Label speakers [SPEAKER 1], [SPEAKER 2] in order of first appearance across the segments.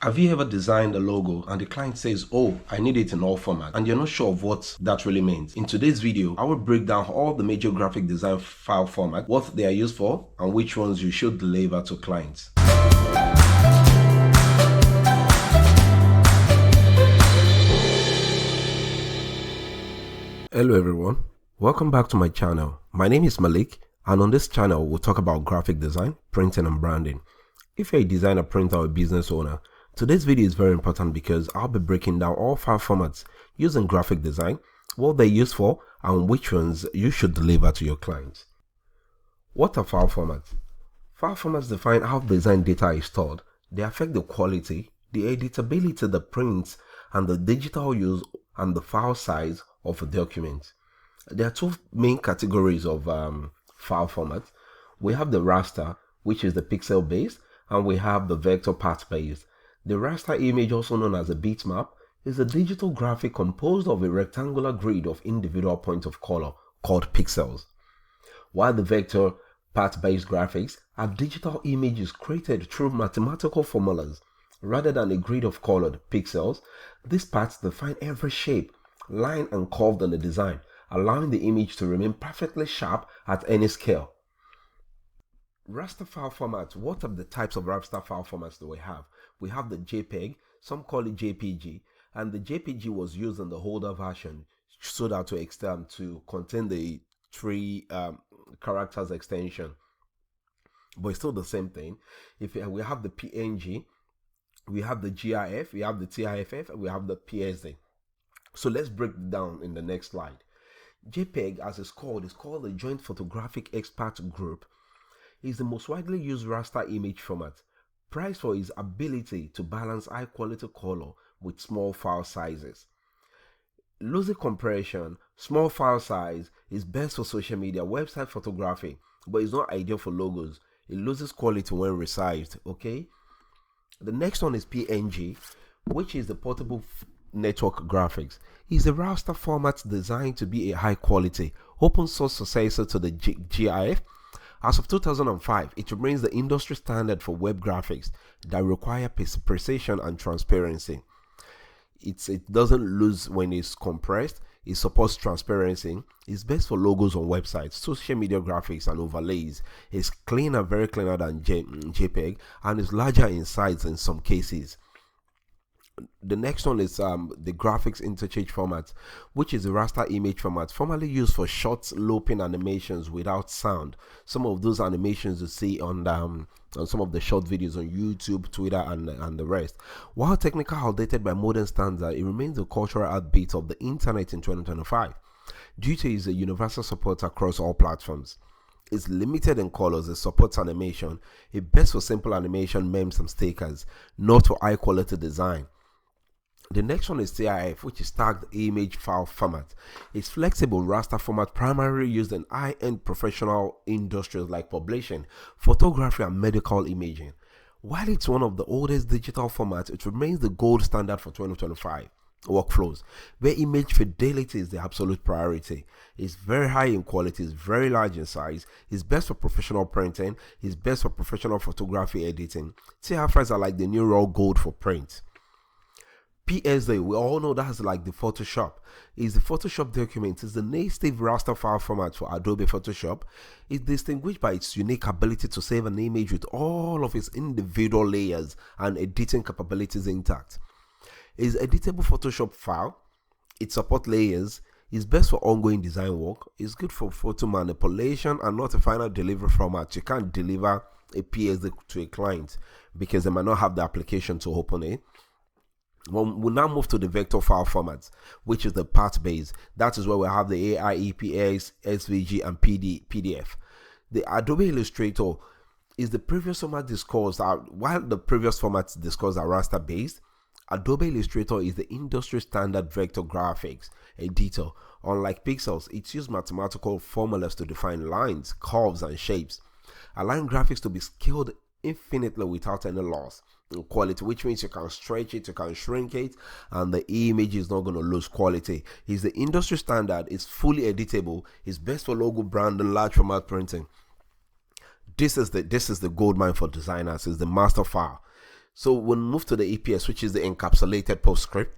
[SPEAKER 1] Have you ever designed a logo and the client says, oh, I need it in all formats, and you're not sure of what that really means? In today's video, I will break down all the major graphic design file formats, what they are used for, and which ones you should deliver to clients. Hello everyone, welcome back to my channel. My name is Malik, and on this channel we'll talk about graphic design, printing and branding. If you're a designer, printer, or a business owner, today's video is very important because I'll be breaking down all file formats using graphic design, what they're used for, and which ones you should deliver to your clients. What are file formats? File formats define how design data is stored. They affect the quality, the editability, the prints, and the digital use and the file size of a document. There are two main categories of file formats. We have the raster, which is the pixel based, and we have the vector path based. The raster image, also known as a bitmap, is a digital graphic composed of a rectangular grid of individual points of color called pixels, while the vector path based graphics are digital images created through mathematical formulas rather than a grid of colored pixels. These paths define every shape, line, and curve in the design, allowing the image to remain perfectly sharp at any scale. Raster file formats. What are the types of raster file formats that we have? We have the JPEG, some call it JPG, and the JPG was used in the older version so that to contain the three characters extension, but it's still the same thing. If we have the PNG, we have the GIF, we have the TIFF, and we have the PSD. So let's break it down in the next slide. JPEG, as it's called, is called the Joint Photographic Expert Group. Is the most widely used raster image format, prized for its ability to balance high quality color with small file sizes. Loosey compression, small file size is best for social media, website photography, but it's not ideal for logos. It loses quality when resized. Okay. The next one is PNG, which is the portable network graphics. Is a raster format designed to be a high quality, open source successor to the GIF. As of 2005, it remains the industry standard for web graphics that require precision and transparency. It doesn't lose when it's compressed. It supports transparency. It's best for logos on websites, social media graphics, and overlays. It's cleaner, very cleaner than JPEG, and is larger in size in some cases. The next one is the graphics interchange format, which is a raster image format formerly used for short looping animations without sound. Some of those animations you see on some of the short videos on YouTube, Twitter, and the rest. While technically outdated by modern standards, it remains the cultural heartbeat of the internet in 2025 due to its universal support across all platforms. It's limited in colors, it supports animation. It's best for simple animation, memes, and stickers, not for high quality design. The next one is TIFF, which is tagged image file format. It's flexible raster format primarily used in high-end professional industries like publishing, photography, and medical imaging. While it's one of the oldest digital formats, it remains the gold standard for 2025 workflows, where image fidelity is the absolute priority. It's very high in quality, it's very large in size, it's best for professional printing, it's best for professional photography editing. TIFFs are like the new raw gold for print. PSD, we all know that's like the Photoshop. Is the Photoshop document. Is the native raster file format for Adobe Photoshop. It's distinguished by its unique ability to save an image with all of its individual layers and editing capabilities intact. It's editable Photoshop file. It supports layers. It's best for ongoing design work. It's good for photo manipulation and not a final delivery format. You can't deliver a PSD to a client because they might not have the application to open it. We'll now move to the vector file formats, which is the path based. That is where we have the AI, EPS, SVG, and PDF. The Adobe Illustrator is the previous format discussed. While the previous formats discussed are raster based, Adobe Illustrator is the industry standard vector graphics editor. Unlike pixels, it uses mathematical formulas to define lines, curves, and shapes, allowing graphics to be scaled infinitely without any loss in quality, which means you can stretch it, you can shrink it, and the image is not going to lose quality. It's the industry standard, it's fully editable, it's best for logo branding, large format printing. This is the gold mine for designers. It's the master file. So we'll move to the EPS, which is the encapsulated PostScript.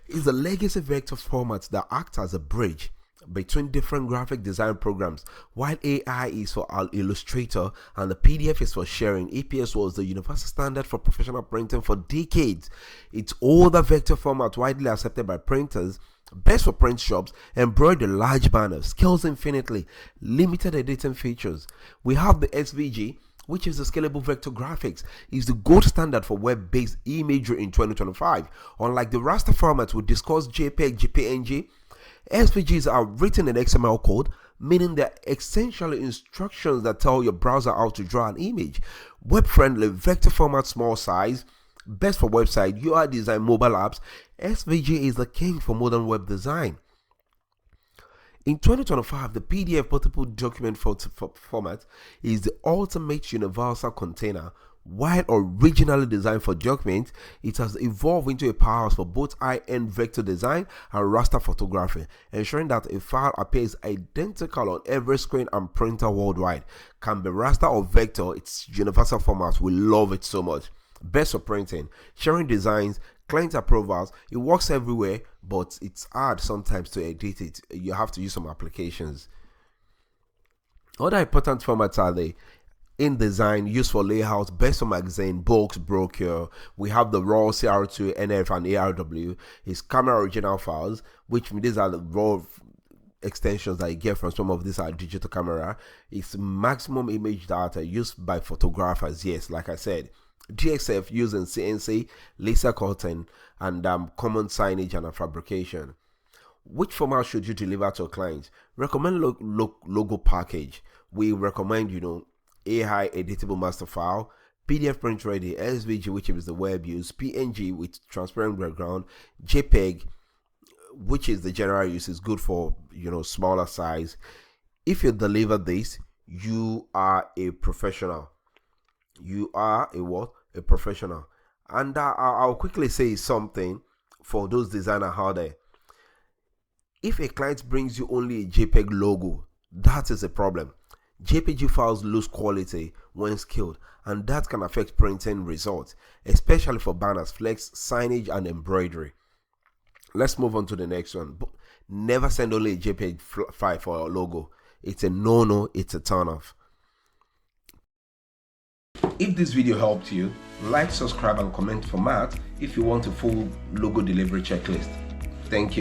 [SPEAKER 1] It's a legacy vector format that acts as a bridge between different graphic design programs. While AI is for Illustrator and the PDF is for sharing, EPS was the universal standard for professional printing for decades. It's older vector format widely accepted by printers, best for print shops, embroidered large banners, scales infinitely, limited editing features. We have the SVG, which is the scalable vector graphics, is the gold standard for web-based imagery in 2025. Unlike the raster format we discussed, JPEG, JPNG, SVGs are written in XML code, meaning they're essentially instructions that tell your browser how to draw an image. Web-friendly, vector format, small size, best for website, UI design, mobile apps. SVG is the king for modern web design. In 2025, the PDF portable document format is the ultimate universal container. While originally designed for documents, it has evolved into a powerhouse for both high-end vector design and raster photography, ensuring that a file appears identical on every screen and printer worldwide. Can be raster or vector, it's universal format. We love it so much. Best for printing, sharing designs, client approvals. It works everywhere, but it's hard sometimes to edit it. You have to use some applications. Other important formats are the InDesign, used for layout, best for magazine, books, brochure. We have the raw CR2, NF, and ARW. It's camera original files, which these are the raw extensions that you get from some of these are digital camera. It's maximum image data used by photographers. Yes, like I said, DXF using CNC, laser cutting, and common signage and fabrication. Which format should you deliver to a client? Recommend logo package. We recommend, AI editable master file, PDF print ready, SVG, which is the web use, PNG with transparent background, JPEG, which is the general use, is good for smaller size. If you deliver this, you are a professional. You are a professional. And I'll quickly say something for those designers out there. If a client brings you only a JPEG logo, that is a problem. JPG files lose quality when scaled, and that can affect printing results, especially for banners, flex, signage, and embroidery. Let's move on to the next one. Never send only a JPEG file for your logo. It's a no-no, it's a turn-off. If this video helped you, like, subscribe, and comment for Matt if you want a full logo delivery checklist. Thank you.